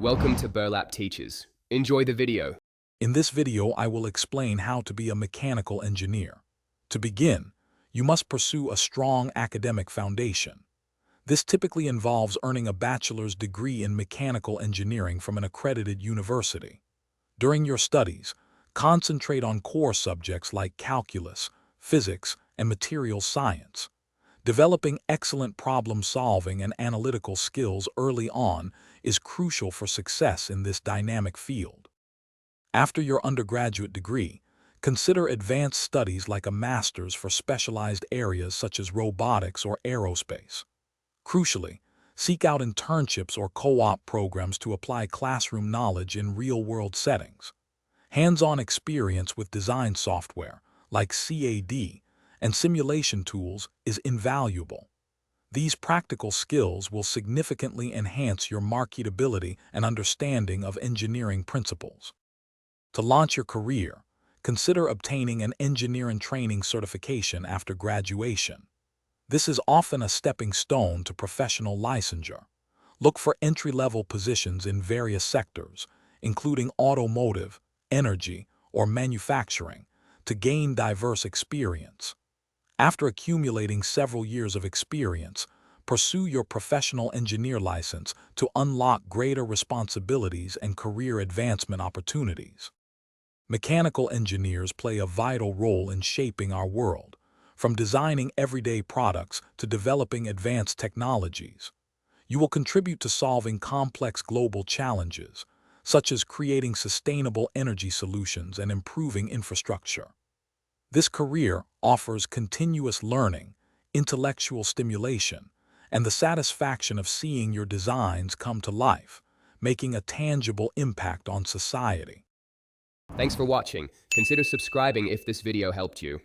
Welcome to Burlap Teachers. Enjoy the video. In this video, I will explain how to be a mechanical engineer. To begin, you must pursue a strong academic foundation. This typically involves earning a bachelor's degree in mechanical engineering from an accredited university. During your studies, concentrate on core subjects like calculus, physics, and materials science. Developing excellent problem-solving and analytical skills early on is crucial for success in this dynamic field. After your undergraduate degree, consider advanced studies like a master's for specialized areas such as robotics or aerospace. Crucially, seek out internships or co-op programs to apply classroom knowledge in real-world settings. Hands-on experience with design software, like CAD, and simulation tools is invaluable. These practical skills will significantly enhance your marketability and understanding of engineering principles. To launch your career, consider obtaining an engineering training certification after graduation. This is often a stepping stone to professional licensure. Look for entry-level positions in various sectors, including automotive, energy, or manufacturing, to gain diverse experience. After accumulating several years of experience, pursue your professional engineer license to unlock greater responsibilities and career advancement opportunities. Mechanical engineers play a vital role in shaping our world, from designing everyday products to developing advanced technologies. You will contribute to solving complex global challenges, such as creating sustainable energy solutions and improving infrastructure. This career offers continuous learning, intellectual stimulation, and the satisfaction of seeing your designs come to life, making a tangible impact on society. Thanks for watching. Consider subscribing if this video helped you.